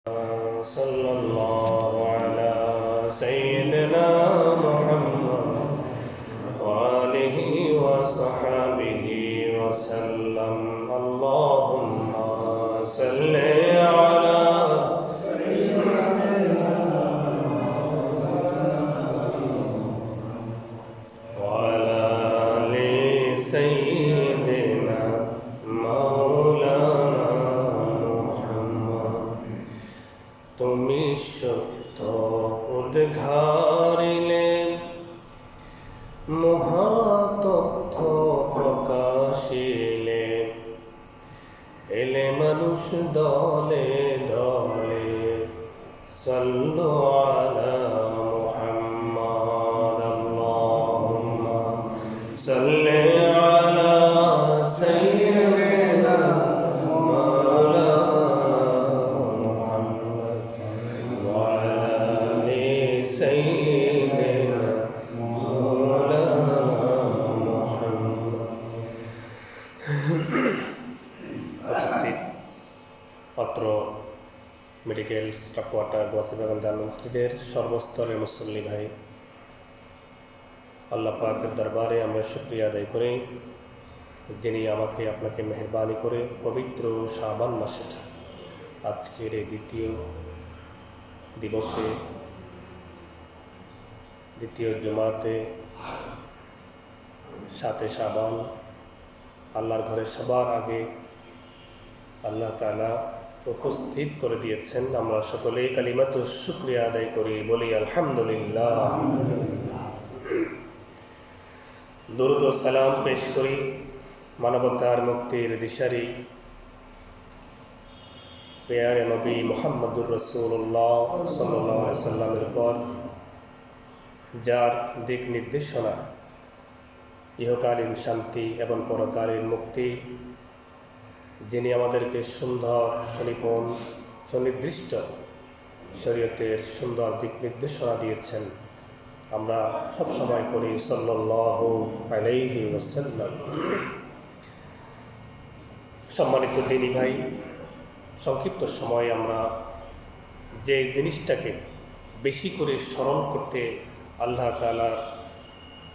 صلى الله على سيدنا محمد وآله وصحبه وسلم اللهم صل على وعلى آل سيدنا مولانا محمد তুমি সত্য উদ্ঘারিলে মহাতথ্য প্রকাশিলে এলে মানুষ দলে দলে সাল্লু আলা মুহাম্মাদ আল্লাহুম্মা সাল্লি আলা সাইয়্যিদিনা মাওলানা মুহাম্মাদ ওয়া আলা আলি সাইয়্যিদিনা মাওলানা মুহাম্মাদ। উপস্থিত অত্র মেডিকেল স্টাফ কোয়ার্টার গোয়াসিবাগান জামে মসজিদের সর্বস্তরের মুসল্লি ভাই, আল্লাহ পাকের দরবারে আমরা শুকরিয়া আদায় করি যিনি আমাকে আপনাকে মেহেরবানি করে পবিত্র শাবান মাসের আজকের এই দ্বিতীয় দিবসে দ্বিতীয় জুমাতে 7 শাবান আল্লাহর ঘরে সবার আগে আল্লাহ তাআলা উপস্থিত করে দিয়েছেন। আমরা সকলেই কালিমাতু শুকরিয়া আদায় করি, বলি আলহামদুলিল্লাহ। দরুদ ও সালাম পেশ করি মানবতার মুক্তির দিশারি পেয়ারে নবী মুহাম্মদুর রাসূলুল্লাহ সাল্লাল্লাহু আলাইহি সাল্লামের পর, যার দিক নির্দেশনা ইহকালীন শান্তি এবং পরকালীন মুক্তি, যিনি আমাদেরকে সুন্দর সুনিপুণ সুনির্দিষ্ট শরীয়তের সুন্দর দিক নির্দেশনা দিয়েছেন। আমরা সব সময় পড়ি সাল্লাল্লাহু আলাইহি ওয়াসাল্লাম। সম্মানিত দিনী ভাই, সংক্ষিপ্ত সময়ে আমরা যে জিনিসটাকে বেশি করে স্মরণ করতে আল্লাহ তাআলার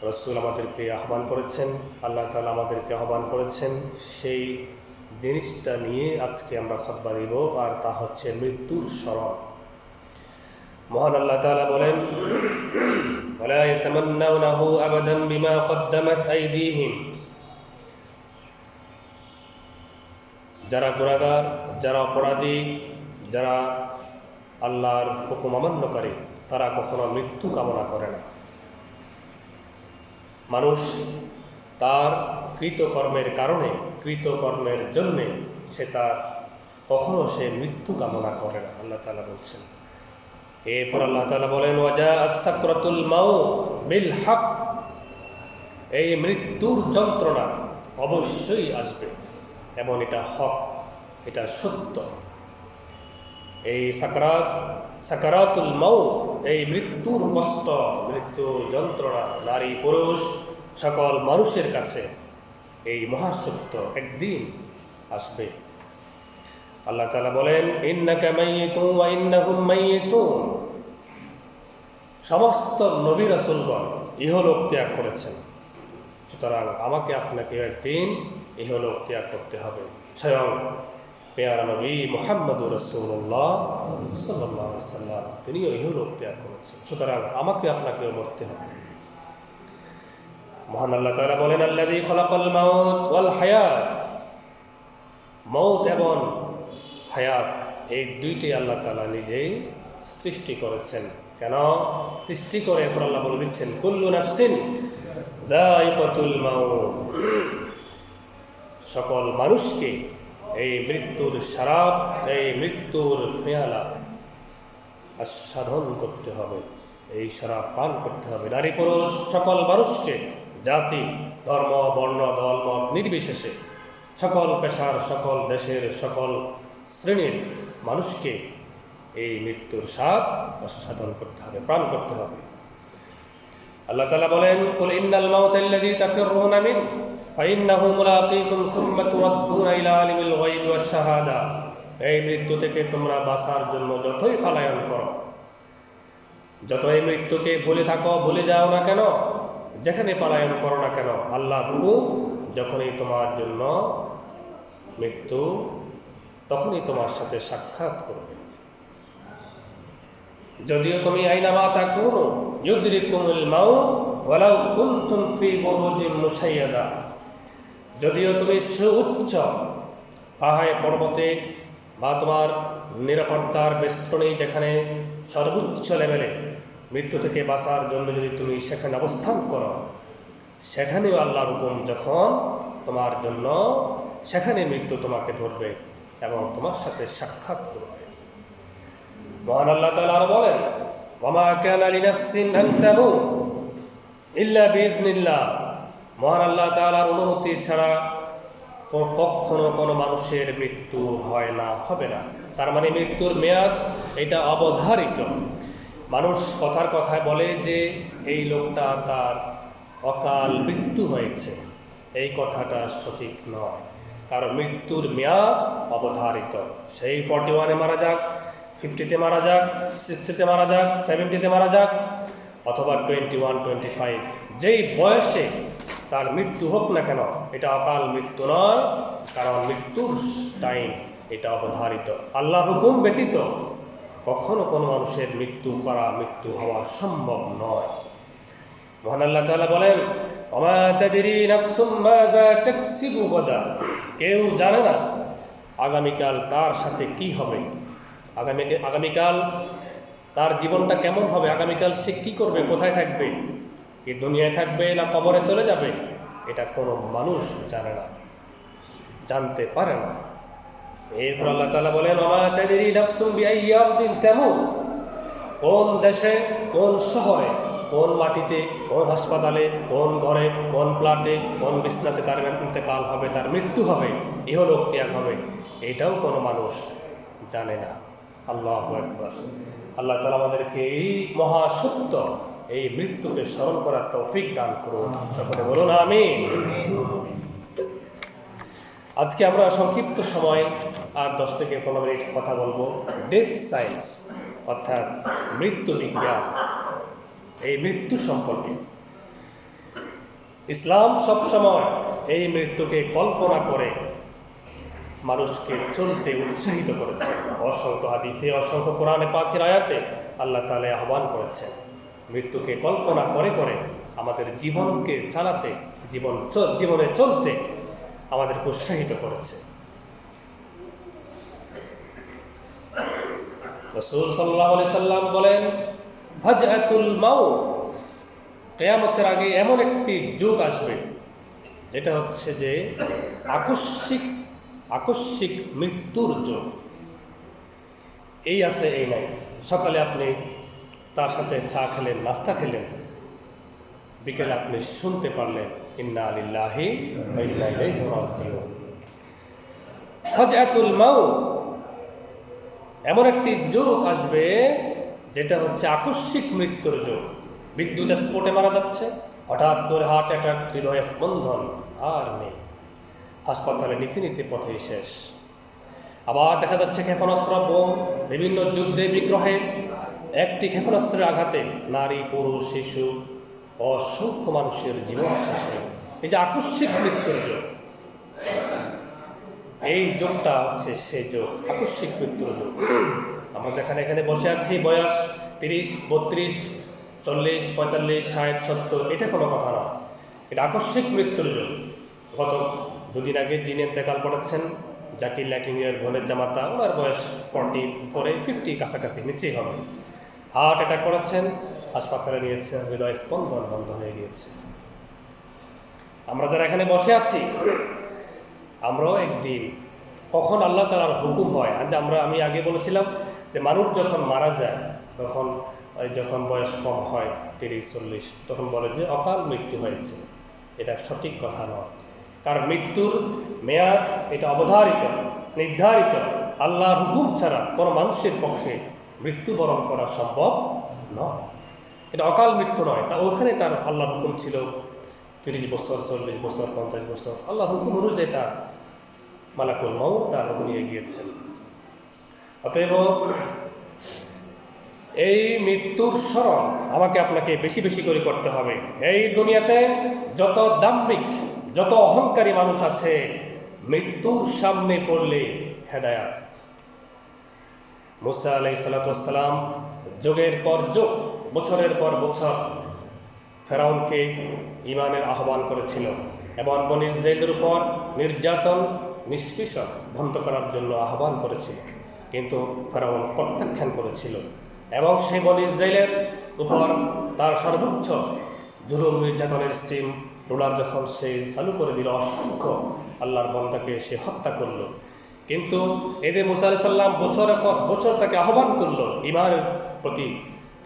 রাসূল আমাদেরকে আহ্বান করেছেন, আল্লাহ তাআলা আমাদেরকে আহ্বান করেছেন, সেই জিনিসটা নিয়ে আজকে আমরা খুতবা দিব, আর তা হচ্ছে মৃত্যুর স্মরণ। মহান আল্লাহ তাআলা বলেন, ওয়ালা ইয়াতামান্নাউনাহু আবাদান বিমা কদ্দামাত আইদিহিম। যারা গুনাহগার, যারা অপরাধী, যারা আল্লাহর হুকুম অমান্যকারী, তারা কখনো মৃত্যু কামনা করে না। মানুষ তার কৃতকর্মের কারণে, কৃতকর্মের জন্যে সে কখনো মৃত্যু কামনা করে না, আল্লাহ তাআলা বলছেন। এরপর আল্লাহ তাআলা বলেন, ওয়াজাআত সাকরাতুল মাউত বিল হক। এই মৃত্যুর যন্ত্রণা অবশ্যই আসবে এবং এটা হক, এটা সত্য। এই সাকারাতুল মাউত, এই মৃত্যুর কষ্ট, মৃত্যুর যন্ত্রণা নারী পুরুষ সকল মানুষের কাছে এই মহাসত্য একদিন আসবে। আল্লাহ তাআলা বলেন, ইন্নাকা মাইয়িতুন ওয়া ইন্নাহুম মাইয়িতুন। সমস্ত নবী রাসূলগণ ইহলোক ত্যাগ করেছেন, সুতরাং আমাকে আপনাকে একদিন ইহলোক ত্যাগ করতে হবে। স্বয়ং পেয়ারা নবী মুহাম্মদুর রাসূলুল্লাহ সাল্লাল্লাহু আলাইহি ওয়াসাল্লাম তিনিও ইহলোক ত্যাগ করেছেন, সুতরাং আমাকে আপনাকেও মরতে হবে। মহান আল্লাহ তাআলা বলেন, আল্লাযী খালাকাল মাউত ওয়াল হায়াত। মউত এবং হায়াত এই দুইটি আল্লাহ তাআলা নিজেই সৃষ্টি করেছেন। কেন সৃষ্টি করে এরপর আল্লাহ বলে দিচ্ছেন, কুল্লু নাফসিন যায়িকাতুল মাউত। সকল মানুষকে এই মৃত্যুর শরাব, এই মৃত্যুর পেয়ালা আস্বাদন করতে হবে, এই শরাব পান করতে হবে। নারী পুরুষ সকল মানুষকে, জাতি ধর্ম বর্ণ দল মত নির্বিশেষে, সকল পেশার, সকল দেশের, সকল শ্রেণীর মানুষকে এই মৃত্যুর স্বাদ আস্বাদন করতে হবে, পান করতে হবে। আল্লাহ তাআলা বলেন, কুল ইন্নাল মাউতাল্লাযী তাফিররুনা মিন ফাইন্নাহু মুলাকীকুম সুম্মা তুরাদ্দুনা ইলা আলিমিল গায়বি ওয়াশ শাহাদা। এই মৃত্যু থেকে তোমরা বাঁচার জন্য যতই পলায়ন করো, যতই মৃত্যুকে ভুলে থাকো, ভুলে যাও না কেন, যেখানে পলায়ন করো না কেন, আল্লাহ হুকুম যখনই তোমার জন্য মৃত্যু, তখনই তোমার সাথে সাক্ষাৎ করবে। যদিও তুমি আইনামা তাকুনু ইউদরিকুমুল মাউত ওয়ালাউ কুনতুম ফি বুরুজিন মুশাইয়াদা, যদিও তুমি সুউচ্চ পাহাড়ে পর্বতে বা তোমার নিরাপত্তার বেষ্টনী, যেখানে সর্বোচ্চ লেভেলে মৃত্যু থেকে বাঁচার জন্য যদি তুমি সেখানে অবস্থান করো, সেখানেও আল্লাহর হুকুম যখন তোমার জন্য, সেখানে মৃত্যু তোমাকে ধরবে এবং তোমার সাথে সাক্ষাৎ করবে। মহান আল্লাহ তাআলা আর বলেন, ওয়ামা কানা লিনাফসিন আন তামুত ইল্লা বিইজনিল্লাহ, মহান আল্লাহ তাআলার অনুমতি ছাড়া কখনো কোনো মানুষের মৃত্যু হয় না, হবে না। তার মানে মৃত্যুর মেয়াদ এটা অবধারিত। মানুষ কথার কথায় বলে যে এই লোকটা তার অকাল মৃত্যু হয়েছে, এই কথাটা সঠিক নয়, কারণ মৃত্যুর মেয়াদ অবধারিত। সেই 41-এ মারা যাক, 50-তে মারা যাক, 60-তে মারা যাক, 70-তে মারা যাক, অথবা 21, 25, যেই বয়সে তার মৃত্যু হোক না কেন, এটা অকাল মৃত্যু নয়, কারণ মৃত্যুর টাইম এটা অবধারিত। আল্লাহর হুকুম ব্যতীত কখনো কোনো মানুষের মৃত্যু হওয়া সম্ভব নয়। মহান আল্লাহ তাআলা বলেন, ওমা তাদরি নাফসুম মাযা তাকসিবু গাদা, কেউ জানে না আগামীকাল তার সাথে কি হবে, আগামীকাল তার জীবনটা কেমন হবে, আগামীকাল সে কী করবে, কোথায় থাকবে, কি দুনিয়ায় থাকবে না কবরে চলে যাবে, এটা কোনো মানুষ জানে না, জানতে পারে না। এরপর আল্লাহ তাআলা বলেন, ওমা তাদরি নাফসুম বিআইয়ি আরদিন তামুত, কোন দেশে, কোন শহরে, কোন মাটিতে, কোন হাসপাতালে, কোন ঘরে, কোন প্লাটে, কোন বিছনাতে তার ইন্তেকাল হবে, তার মৃত্যু হবে, ইহলোক ত্যাগ হবে, এটাও কোনো মানুষ জানে না। আল্লাহু আকবার। আল্লাহ তাআলা আমাদেরকে এই মহাসত্য, এই মৃত্যুকে স্মরণ করার তৌফিক দান করুন। সকলে বলুন আমিন। আজকে আমরা সংক্ষিপ্ত সময় আর 10 থেকে 15 মিনিট কথা বলবো ডেথ সায়েন্স, অর্থাৎ মৃত্যু বিজ্ঞান, এই মৃত্যু সম্পর্কে। ইসলাম সবসময় এই মৃত্যুকে কল্পনা করে মানুষকে চলতে উৎসাহিত করেছে। অসংখ্য হাদিসে, অসংখ্য কোরআনে পাকের আয়াতে আল্লাহ তাআলা আহ্বান করেছেন মৃত্যুকে কল্পনা করে করে আমাদের জীবনকে চালাতে, জীবনে চলতে আমাদেরকে উৎসাহিত করেছে। রাসূল সাল্লাল্লাহু আলাইহি সাল্লাম বলেন, ফাজআতুল মাউত, কিয়ামতের আগে এমন একটি যুগ আসবে যেটা হচ্ছে যে আকস্মিক মৃত্যুর যুগ। এই আছে, এই নাই। সকালে আপনি তার সাথে চা খেলেন, নাস্তা খেলেন, বিকেলে আপনি শুনতে পারলেন ইন্না লিল্লাহি ওয়া ইন্না ইলাইহি রাজিউন। ফাজআতুল মাউত, এমন একটি যুগ আসবে যেটা হচ্ছে আকস্মিক মৃত্যুর যুগ। বিদ্যুৎ স্ফোটে মারা যাচ্ছে, হঠাৎ করে হার্ট অ্যাটাক, হৃদয় স্পন্দন আর নেই, হাসপাতালে নিতে পথেই শেষ। আবার দেখা যাচ্ছে ক্ষেপণাস্ত্র, বোম, বিভিন্ন যুদ্ধে বিগ্রহে একটি ক্ষেপণাস্ত্রের আঘাতে নারী, পুরুষ, শিশু, অসংখ্য মানুষের জীবন শেষ হয়ে গেল। এই যে আকস্মিক মৃত্যুর যুগ, এই যুগটা হচ্ছে সে যুগ, আকস্মিক মৃত্যুর যুগ। আমরা যেখানে এখানে বসে আছি, বয়স 30, 32, 40, 45, 60, 70, এটা কোনো কথা না, এটা আকস্মিক মৃত্যুর যুগ। গত 2 দিন আগে যিনি ইন্তেকাল করেছেন, জাকির লাইটিংয়ের বোনের জামাতা, ওনার বয়স 40 পরে 50 কাছাকাছি নিচেই হবে। হার্ট অ্যাটাক করেছেন, হাসপাতালে নিয়েছেন, হৃদয় স্পন্দন বন্ধ হয়ে গিয়েছে। আমরা যারা এখানে বসে আছি, আমরাও একদিন, কখন আল্লাহ তাআলার হুকুম হয়, আমি আগে বলেছিলাম যে মানুষ যখন মারা যায়, যখন বয়স কম হয় 30-40, তখন বলে যে অকাল মৃত্যু হয়েছে। এটা সঠিক কথা নয়, কারণ মৃত্যুর মেয়াদ এটা অবধারিত, নির্ধারিত। আল্লাহর হুকুম ছাড়া কোনো মানুষের পক্ষে মৃত্যুবরণ করা সম্ভব নয়। এটা অকাল মৃত্যু নয়, তা ওখানে তার আল্লাহর হুকুম ছিল 30 বছর, 40 বছর, 50 বছর, আল্লাহর হুকুম অনুযায়ী তার মালাকুল মউত তার রূহ নিয়ে গিয়েছেন। অতএব এই মৃত্যুর স্মরণ আমাকে আপনাকে বেশি বেশি করে করতে হবে। এই দুনিয়াতে যত দাম্ভিক, যত অহংকারী মানুষ আছে, মৃত্যুর সামনে পড়লে হেদায়াত। মুসা আলাইহিস সালাম যুগের পর যুগ, বছরের পর বছর ফেরাউনকে ঈমানের আহ্বান করেছিল এবং বনী ইসরাঈলের উপর নির্যাতন নিষ্পেষণ বন্ধ করার জন্য আহ্বান করেছিল, কিন্তু ফেরাউন প্রত্যাখ্যান করেছিল এবং সেই বনী ইসরাঈলের উপর তার সর্বোচ্চ জুলুম নির্যাতনের স্টিম রোলার যখন সে চালু করে দিল, অসংখ্য আল্লাহর বান্দাকে সে হত্যা করল। কিন্তু এদের মুসা আলাইহিস সালাম বছরের পর বছর তাকে আহ্বান করলো ঈমানের প্রতি,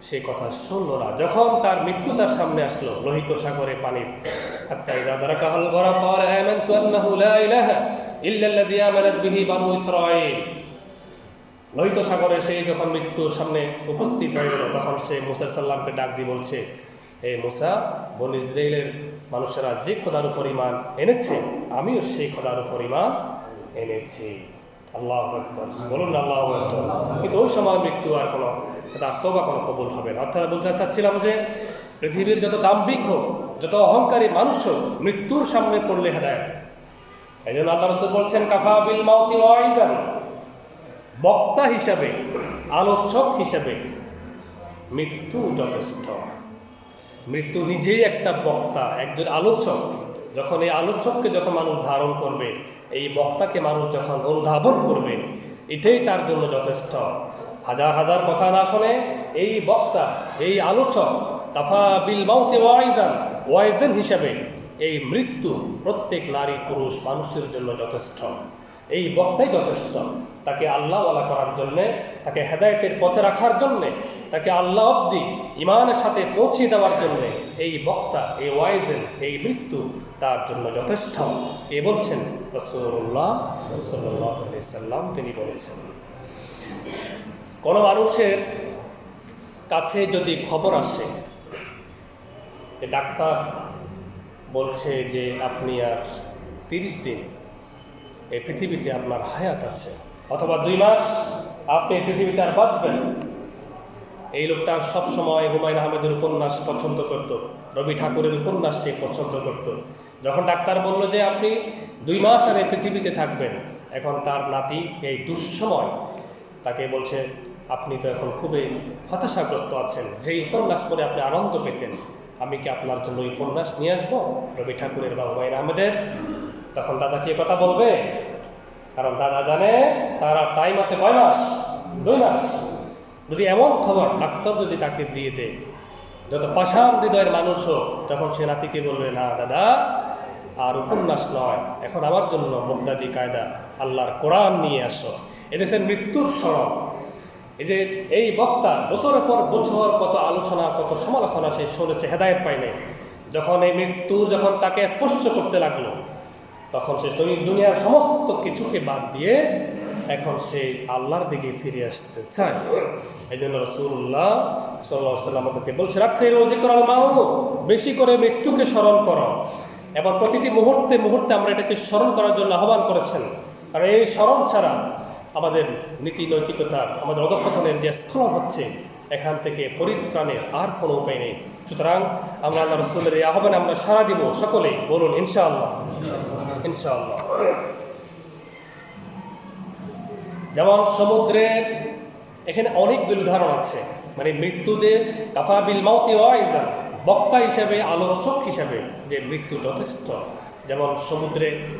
সে কথা শুনল না। যখন তার মৃত্যু তার সামনে আসলো লোহিত সাগরে পানির, হাত্তা ইযা দারাকাল গরাক ক্বালা আমানতু আন্নাহু লা ইলাহা ইল্লাল্লাযী আমানাত বিহি বানু ইসরাঈল। লোহিত সাগরে সে যখন মৃত্যুর সামনে উপস্থিত হয়ে গেল, তখন সে মুসা সাল্লামকে ডাক দিয়ে বলছে, হে মুসা, বনী ইসরাঈলের মানুষেরা যে খোদার উপর ঈমান এনেছে, আমিও সেই খোদার উপর ঈমান এনেছি। আল্লাহু আকবার, বলুন আল্লাহু আকবার। কিন্তু ওই সময় মৃত্যু আর কোনো তার তওবা কোনো কবুল হবে না। অর্থাৎ বলতে চাচ্ছিলাম যে পৃথিবীর যত দাম্ভিক হোক, যত অহংকারী মানুষ হোক, মৃত্যুর সামনে পড়লে হেদায়েত। এই জন্য আল্লাহ রাসূল বলছেন, কাফা বিল মাউতি ওয়াইজান, বক্তা হিসাবে, আলোচক হিসাবে মৃত্যু যথেষ্ট। মৃত্যু নিজেই একটা বক্তা, একজন আলোচক। যখন এই আলোচককে যখন মানুষ ধারণ করবে, এই বক্তাকে মানুষ যখন অনুধাবন করবে, এটাই তার জন্য যথেষ্ট। হাজার হাজার কথা না শুনে এই বক্তা, এই আলোচক কাফা বিল মাউতি ওয়াইজান, ওয়াইজান হিসাবে এই মৃত্যু প্রত্যেক নারী পুরুষ মানুষের জন্য যথেষ্ট। এই বক্তাই যথেষ্ট তাকে আল্লাহওয়ালা করার জন্যে, তাকে হেদায়েতের পথে রাখার জন্যে, তাকে আল্লাহ অব্দি ঈমানের সাথে পৌঁছে দেওয়ার জন্যে এই বক্তা, এই ওয়াইজেন, এই মৃত্যু তার জন্য যথেষ্ট। কে বলছেন? রাসূলুল্লাহ সাল্লাল্লাহু আলাইহি সাল্লাম তিনি বলেছেন। কোনো মানুষের কাছে যদি খবর আসে যে ডাক্তার বলছে যে আপনি আর 30 দিন এই পৃথিবীতে আপনার হায়াত আছে, অথবা 2 মাস আপনি পৃথিবীতে আর বাঁচবেন। এই লোকটা সবসময় হুমায়ুন আহমেদের উপন্যাস পছন্দ করত, রবি ঠাকুরের উপন্যাস সে পছন্দ করত। যখন ডাক্তার বলল যে আপনি 2 মাস আর এই পৃথিবীতে থাকবেন, এখন তার নাতি এই দুঃসময় তাকে বলছে, আপনি তো এখন খুবই হতাশাগ্রস্ত আছেন, যেই উপন্যাস পড়ে আপনি আনন্দ পেতেন, আমি কি আপনার জন্য উপন্যাস নিয়ে আসবো রবি ঠাকুরের বা হুমায়ুন আহমেদের? তখন দাদা কি কথা বলবে? কারণ দাদা জানে তার টাইম আছে কয় মাস? 2 মাস। যদি এমন খবর ডাক্তার যদি তাকে দিয়ে দেয়, যত পাষাণ হৃদয়ের মানুষ হোক, তখন সে নাতিকে বলবে, না দাদা, আর উপন্যাস নয়, এখন আমার জন্য বগদাদি কায়দা আল্লাহর কোরআন নিয়ে আসো। এদেশের মৃত্যুর স্মরণ। এই যে এই বক্তা বছরের পর বছর কত আলোচনা, কত সমালোচনা সে শুনেছে, হেদায়েত পায় নাই। যখন এই মৃত্যু যখন তাকে স্পর্শ করতে লাগলো, তখন সে দুনিয়ার সমস্ত কিছুকে বাদ দিয়ে এখন সে আল্লাহর দিকে ফিরে আসতে চায়। এই জন্য রাসূলুল্লাহ সাল্লাল্লাহু আলাইহি ওয়াসাল্লাম আমাদেরকে বলছে, রাখিরু যিকরাল মাউত, বেশি করে মৃত্যুকে স্মরণ করো। এবং প্রতিটি মুহূর্তে মুহূর্তে আমরা এটাকে স্মরণ করার জন্য আহ্বান করেছেন। আর এই স্মরণ ছাড়া আমাদের নীতি নৈতিকতার, আমাদের অধঃপতনের যে স্খলন হচ্ছে, এখান থেকে পরিত্রাণের আর কোনো উপায় নেই। সুতরাং আমরা আল্লাহ রাসূলের এই আহ্বানে আমরা সাড়া দিব। সকলেই বলুন ইনশাআল্লাহ, ইনশাআল্লাহ। যেমন সমুদ্রের এখানে অনেকগুলো উদাহরণ আছে, মানে মৃত্যুতে কাফা বিল মাউতি ওয়াইজান, বক্তা হিসাবে, আলোচক হিসাবে যে মৃত্যু যথেষ্ট। যেমন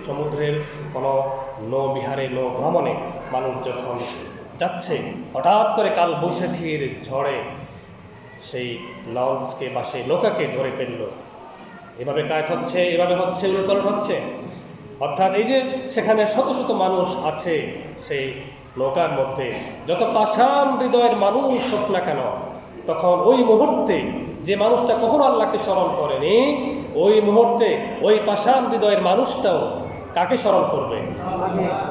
সমুদ্রের কোনো নৌবিহারে, নৌ ভ্রমণে মানুষ যখন যাচ্ছে, হঠাৎ করে কাল বৈশাখীর ঝড়ে সেই লঞ্চকে বা সেই নৌকাকে ধরে ফেলল, এভাবে কায়েত হচ্ছে, এভাবে হচ্ছে, উলটপালট হচ্ছে। অর্থাৎ এই যে সেখানে শত শত মানুষ আছে সেই নৌকার মধ্যে, যত পাষাণ হৃদয়ের মানুষ হোক না কেন, তখন ওই মুহূর্তে যে মানুষটা কখনো আল্লাহকে স্মরণ করেনি, ওই মুহূর্তে ওই পাষাণ হৃদয়ের মানুষটাও কাকে স্মরণ করবে?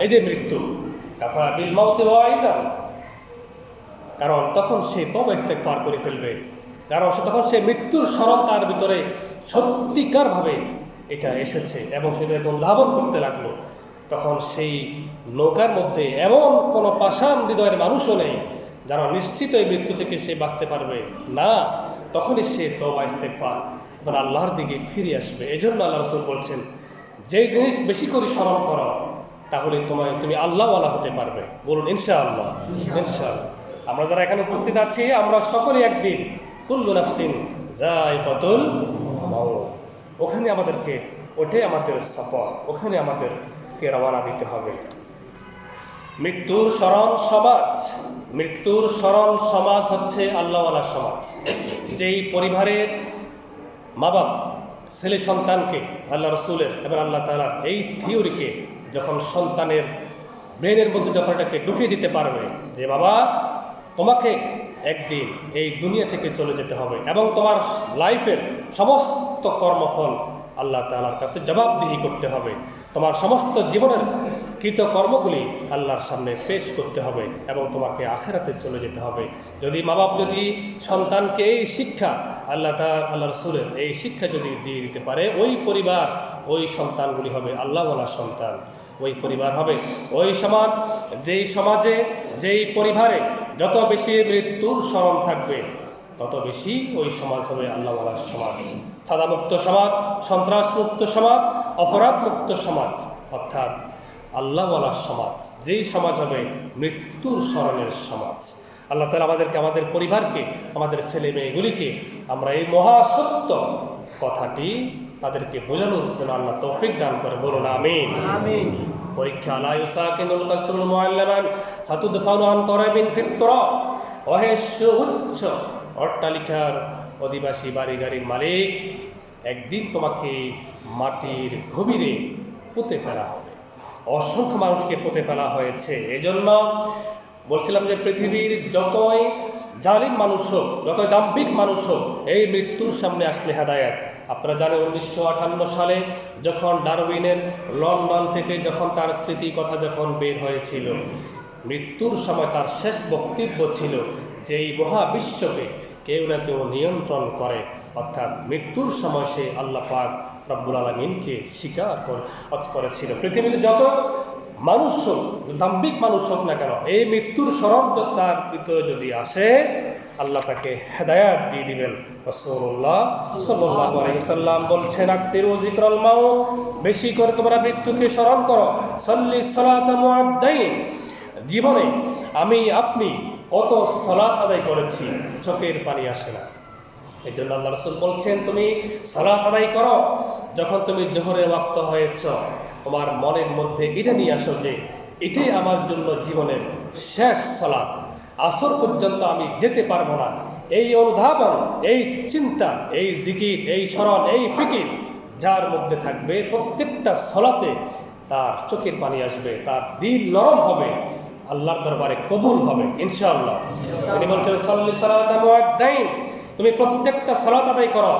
এই যে মৃত্যু, কাফা বিল মাউতি ওয়াইজান। কারণ তখন সে তওবা ইস্তেগফার করে ফেলবে, কারণ তখন সে মৃত্যুর স্মরণ তার ভিতরে সত্যিকারভাবে এটা এসেছে এবং সেটাকে অনুধাবন করতে লাগলো। তখন সেই নৌকার মধ্যে এমন কোনো পাষাণ হৃদয়ের মানুষও নেই যারা নিশ্চিত এই মৃত্যু থেকে সে বাঁচতে পারবে না। তখনই সে তওবা ইস্তেগফার এবং আল্লাহর দিকে ফিরে আসবে। এই জন্য আল্লাহ রাসূল বলছেন, যেই জিনিস বেশি করে স্মরণ করো তাহলে তুমি আল্লাহওয়ালা হতে পারবে। বলুন ইনশাআল্লাহ। ইনশাআল্লাহ। আমরা যারা এখানে উপস্থিত আছি, আমরা সকলে একদিন কুল্লু নাফসিন যায়িকাতুল মাউত, ওখানে আমাদেরকে আমাদের সফর, ওখানে আমাদেরকে রওনা দিতে হবে। মৃত্যুর স্মরণ সমাজ হচ্ছে আল্লাহওয়ালা সমাজ। যেই পরিবারের মা বাপ ছেলে সন্তানকে আল্লাহ রসুলের এবং আল্লাহ তাআলার এই থিওরিকে যখন সন্তানের ব্রেনের মধ্যে যখন এটাকে ঢুকিয়ে দিতে পারবে যে বাবা, তোমাকে একদিন এই দুনিয়া থেকে চলে যেতে হবে এবং তোমার লাইফের সমস্ত কর্মফল আল্লাহ তাআলার কাছে জবাবদিহি করতে হবে, তোমার সমস্ত জীবনের কৃতকর্মগুলি আল্লাহর সামনে পেশ করতে হবে এবং তোমাকে আখিরাতে চলে যেতে হবে। যদি মা বাপ যদি সন্তানকে এই শিক্ষা আল্লাহ রসুলের এই শিক্ষা যদি দিয়ে দিতে পারে, ওই পরিবার, ওই সন্তানগুলি হবে আল্লাহওয়ালা সন্তান। ওই পরিবার হবে ওই সমাজ, যেই সমাজে যেই পরিবারে যত বেশি মৃত্যুর স্মরণ থাকবে তত বেশি ওই সমাজ হবে আল্লাহওয়ালা সমাজ, সাদামুক্ত সমাজ, সন্ত্রাসমুক্ত সমাজ, অপরাধমুক্ত সমাজ, অর্থাৎ আল্লাহওয়ালা সমাজ। যেই সমাজ হবে মৃত্যুর স্মরণের সমাজ। আল্লাহ তাআলা আমাদেরকে, আমাদের পরিবারকে, আমাদের ছেলে মেয়েগুলিকে আমরা এই মহাসত্য কথাটি তাদেরকে বোঝানোর জন্য আল্লাহ তৌফিক দান করে। বলুন আমিন। আমিন। পরীক্ষা লা ইউসাকিনুল কাসরুল মুআল্লামান সাতুদফানু আন করাবিন ফিত্রা। ওহে উচ্চ অট্টালিকার অধিবাসী, বাড়ি গাড়ির মালিক, একদিন তোমাকে মাটির গভীরে পুঁতে ফেলা হবে। অসংখ্য মানুষকে পুঁতে ফেলা হয়েছে। এজন্য বলছিলাম যে পৃথিবীর যতই জালিম মানুষ হোক, যতই দাম্ভিক মানুষ হোক, এই মৃত্যুর সামনে আসলে হেদায়েত। আপনারা জানেন 1958 সালে যখন ডারউইনের লন্ডন থেকে যখন তার স্মৃতি কথা যখন বের হয়েছিল, মৃত্যুর সময় তার শেষ বক্তব্য ছিল যে এই মহাবিশ্বকে কেউ না কেউ নিয়ন্ত্রণ করে, অর্থাৎ মৃত্যুর সময় সে আল্লাহ পাক রব্বুল আলামিনকে স্বীকার করেছিল। পৃথিবীতে যত মানুষ হোক, দাম্ভিক মানুষ হোক না কেন, এই মৃত্যুর স্মরণ তার ভিতরে যদি আসে, আল্লাহ তাকে হেদায়াত দিয়ে দিবেন। রাসূলুল্লাহ সাল্লাল্লাহু আলাইহি ওয়াসাল্লাম বলছেন, আকসিরু যিকরাল মাউত, বেশি করে তোমরা মৃত্যুকে স্মরণ করো। সাল্লি সালাতা মুআদ্দাইন, জীবনে আপনি কত সালাত আদায় করেছি, চোখের পানি আসে না। এই জন্য আল্লাহ রাসূল বলছেন, তুমি সালাত আদায় করো, যখন তুমি জোহরের ওয়াক্ত হয়েছ, তোমার মনের মধ্যে এটা নিয়ে আসো যে এটাই আমার জন্য জীবনের শেষ সালাত, আসর পর্যন্ত আমি যেতে পারবো না। এই অনুধাবন, এই চিন্তা, এই জিকির, এই স্মরণ, এই ফিকির যার মধ্যে থাকবে, প্রত্যেকটা সালাতে তার চোখের পানি আসবে, তার দিল নরম হবে, আল্লাহর দরবারে কবুল হবে ইনশাআল্লাহ। তিনি বলছেন, সাল্লি সালাতা মুআদ্দাইন, তুমি প্রত্যেকটা সালাত আদায় করো,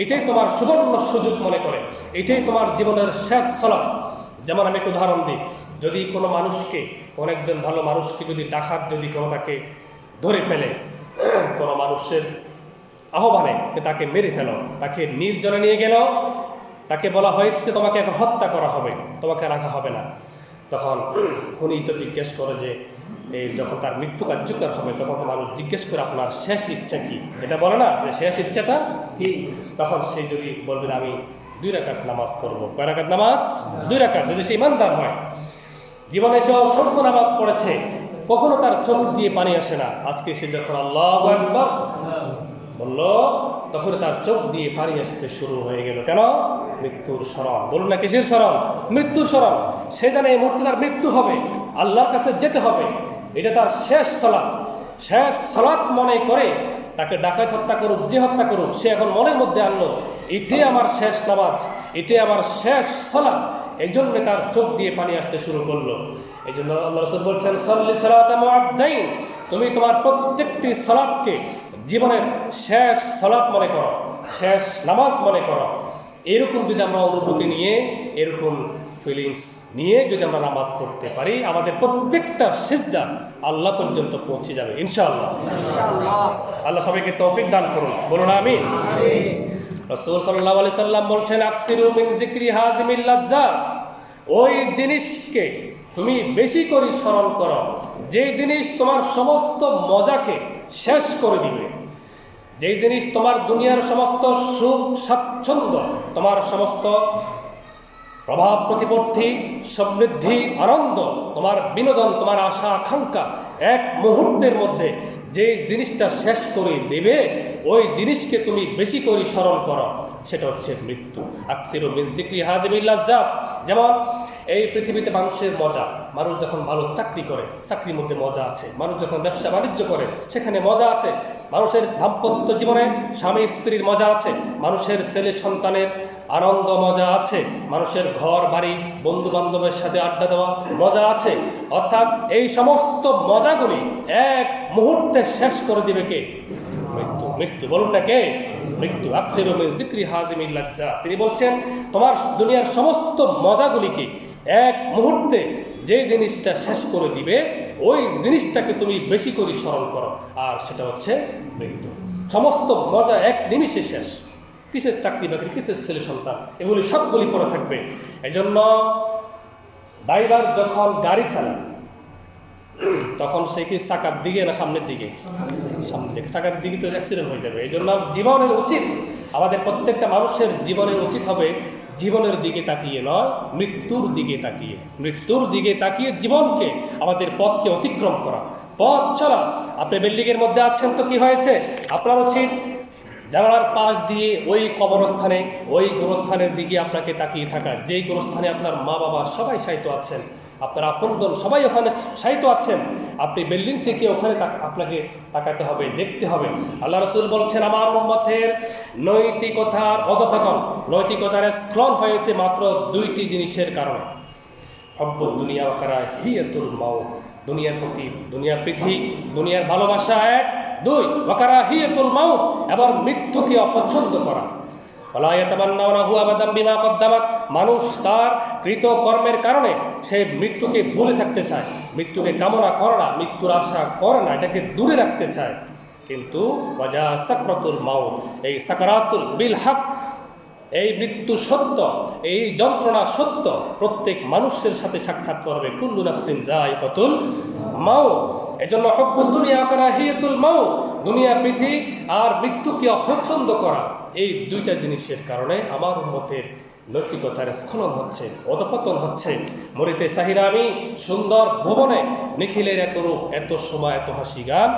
এটাই তোমার সুবর্ণ সুযোগ মনে করে, এটাই তোমার জীবনের শেষ সালাত। যেমন আমি একটু উদাহরণ দিই, যদি কোনো মানুষকে, কোন একজন ভালো মানুষকে যদি ডাকাত যদি কোনো তাকে ধরে ফেলে, কোনো মানুষের আহ্বানে তাকে মেরে ফেল, তাকে নির্জনে নিয়ে গেল, তাকে বলা হয়েছে যে তোমাকে এখন হত্যা করা হবে, তোমাকে রাখা হবে না। তখন খুনি তো জিজ্ঞেস করে যে এই যখন তার মৃত্যু কার্যকর হবে, তখন তো মানুষ জিজ্ঞেস করে আপনার শেষ ইচ্ছা কি, এটা বলে না যে শেষ ইচ্ছাটা কি, তখন সে যদি বলবে আমি 2 রাকাত নামাজ পড়বো। কয় রাকাত নামাজ? 2 রাকাত। যদি সে ইমানদার হয়, জীবনে সে অসংখ্য নামাজ পড়েছে, কখনো তার চোখ দিয়ে পানি আসে না, আজকে সে যখন আল্লাহু আকবার বলল, তখন তার চোখ দিয়ে পানি আসতে শুরু হয়ে গেল। কেন? মৃত্যুর স্মরণ। বলুন না কিসের স্মরণ? মৃত্যুর স্মরণ। সে জানে এই মুহূর্তে তার মৃত্যু হবে, আল্লাহর কাছে যেতে হবে, এটা তার শেষ সালাত। শেষ সালাত মনে করে তাকে ডাকাত হত্যা করুক, যে হত্যা করুক, সে এখন মনের মধ্যে আনলো এটাই আমার শেষ নামাজ, এটাই আমার শেষ সালাত। এই জন্য তার চোখ দিয়ে পানি আসতে শুরু করলো। এই জন্য আল্লাহ রাসূল বলছেন, সাল্লি সালাতা মুআদ্দাইন, তুমি তোমার প্রত্যেকটি সালাতকে জীবনের শেষ সালাত মনে করো, শেষ নামাজ মনে করো। এরকম যদি আমরা অনুভূতি নিয়ে, এরকম ফিলিংস নিয়ে যদি আমরা নামাজ পড়তে পারি, আমাদের প্রত্যেকটা সিজদা আল্লাহ পর্যন্ত পৌঁছে যাবে ইনশাআল্লাহ। আল্লাহ সবাইকে তৌফিক দান করুন। বলুন আমিন। রাসূল সাল্লাল্লাহু আলাইহি সাল্লাম বলছেন, আকসিরু মিন যিকরি হাযিমিল লাজ্জাত ওই জিনিসকে তুমি বেশি করে স্মরণ করো যে জিনিস তোমার সমস্ত মজাকে শেষ করে দিবে, যেই জিনিস তোমার দুনিয়ার সমস্ত সুখ স্বাচ্ছন্দ্য, তোমার সমস্ত প্রভাব প্রতিপত্তি, সমৃদ্ধি, আনন্দ, তোমার বিনোদন, তোমার আশা আকাঙ্ক্ষা এক মুহূর্তের মধ্যে যে জিনিসটা শেষ করে দেবে, ওই জিনিসকে তুমি বেশি করে স্মরণ করো, সেটা হচ্ছে মৃত্যু। আকসিরু মিন যিকরি হাযিহিল লাযযাত। যেমন এই পৃথিবীতে মানুষের মজা, মানুষ যখন ভালো চাকরি করে চাকরির মধ্যে মজা আছে, মানুষ যখন ব্যবসা বাণিজ্য করে সেখানে মজা আছে, মানুষের দাম্পত্য জীবনে স্বামী স্ত্রীর মজা আছে, মানুষের ছেলে সন্তানের আনন্দ মজা আছে, মানুষের ঘর বাড়ি বন্ধু বান্ধবের সাথে আড্ডা দেওয়া মজা আছে। অর্থাৎ এই সমস্ত মজাগুলি এক মুহূর্তে শেষ করে দিবে কে? মৃত্যু। মৃত্যু বলুন না কে? মৃত্যু। আকসিরু মিন যিকরি হাযিহিল লাযযাত। তিনি বলছেন তোমার দুনিয়ার সমস্ত মজাগুলিকে এক মুহূর্তে যে জিনিসটা শেষ করে দিবে, ওই জিনিসটাকে তুমি বেশি করে স্মরণ করো, আর সেটা হচ্ছে মৃত্যু। সমস্ত মজা এক নিমিষে শেষ। কিসের চাকরি বাকরি, কিসের ছেলে সন্তান, এগুলি সবগুলি পড়ে থাকবে। এই জন্য ড্রাইভার যখন গাড়ি চালায় তখন সে কি চাকার দিকে না সামনের দিকে? সামনের দিকে। চাকার দিকে তো অ্যাক্সিডেন্ট হয়ে যাবে। এই জন্য জীবনের উচিত, আমাদের প্রত্যেকটা মানুষের জীবনের উচিত হবে জীবনের দিকে তাকিয়ে নয়, মৃত্যুর দিকে তাকিয়ে, মৃত্যুর দিকে তাকিয়ে জীবনকে, আমাদের পথকে অতিক্রম করা, পথ চলা। আপনি বিল্ডিংয়ের মধ্যে আছেন তো কি হয়েছে? আপনার উচিত জানালার পাশ দিয়ে ওই কবরস্থানে, ওই গোরস্থানের দিকে আপনাকে তাকিয়ে থাকা, যেই গোরস্থানে আপনার মা বাবা সবাই শায়িত আছেন, আপনার আপনজন সবাই ওখানে শায়িত আছেন। আপনি বিল্ডিং থেকে ওখানে আপনাকে তাকাতে হবে, দেখতে হবে। আল্লাহ রাসূল বলছেন আমার উম্মতের নৈতিকতার অধঃপতন, নৈতিকতার স্খলন হয়েছে মাত্র দুইটি জিনিসের কারণে। হব্বুদ দুনিয়া ওয়া কারাহিয়াতুল মাউত। দুনিয়ার প্রতি, দুনিয়ার প্রীতি, দুনিয়ার ভালোবাসা এক। দুই, ওয়া কারাহিয়াতুল মাউত, এবং মৃত্যুকে অপছন্দ করা। ওয়ালা ইয়াতামান্নাউনাহু আবাদান বিমা কদ্দামাত। মানুষ তার কৃত কর্মের কারণে সে মৃত্যুকে ভুলে থাকতে চায়, মৃত্যুকে কামনা করে না, মৃত্যুর আশা করে না, এটাকে দূরে রাখতে চায়। কিন্তু ওয়াজা সাকরাতুল মাউত, এই সাকারাতুল বিল হক, এই মৃত্যু সত্য, এই যন্ত্রণা সত্য, প্রত্যেক মানুষের সাথে সাক্ষাৎ করবে। কুল্লু নাফসিন যায়িকাতুল মাউত। এজন্য হব্বুদ দুনিয়া ওয়া কারাহিয়াতুল মাউত, দুনিয়া প্রীতি আর মৃত্যুকে অপছন্দ করা, এই দুইটা জিনিসের কারণে আমার উম্মতের নৈতিকতার স্খলন হচ্ছে, অধঃপতন হচ্ছে। মরিতে চাহি না আমি সুন্দর ভুবনে, নিখিলের এত রূপ, এত সময়, এত হাসি গান,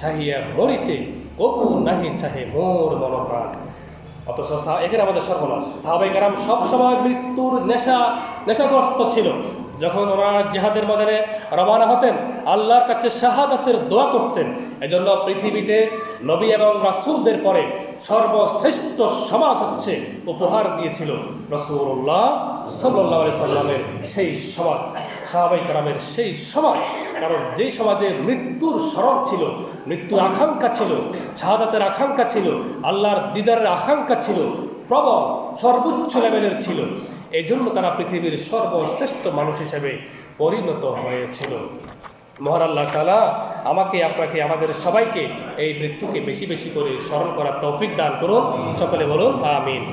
চাহিয়া মরিতে কবু নাহি চাহে মোর মনপ্রাণ। অথচ এখানে আমাদের সর্বনাশ। সাহাবায়ে কেরাম সবসময় মৃত্যুর নেশাগ্রস্ত ছিল। যখন ওনারা জিহাদের ময়দানে রওনা হতেন, আল্লাহর কাছে শাহাদাতের দোয়া করতেন। এজন্য পৃথিবীতে নবী এবং রাসূলদের পরে সর্বশ্রেষ্ঠ সমাজ হচ্ছে উপহার দিয়েছিল রাসূলুল্লাহ সাল্লাল্লাহু আলাইহি সাল্লামের সেই সমাজ, সাহাবায়ে কেরামের সেই সমাজ। কারণ যেই সমাজে মৃত্যুর স্মরণ ছিল, মৃত্যুর আকাঙ্ক্ষা ছিল, শাহাদাতের আকাঙ্ক্ষা ছিল, আল্লাহর দিদারের আকাঙ্ক্ষা ছিল প্রবল, সর্বোচ্চ লেভেলের ছিল, এই জন্য তারা পৃথিবীর সর্বশ্রেষ্ঠ মানুষ হিসেবে পরিণত হয়েছিল। মহান আল্লাহ তাআলা আমাকে, আপনাকে, আমাদের সবাইকে এই মৃত্যুকে বেশি বেশি করে স্মরণ করার তৌফিক দান করুন। সকলে বলুন আমিন।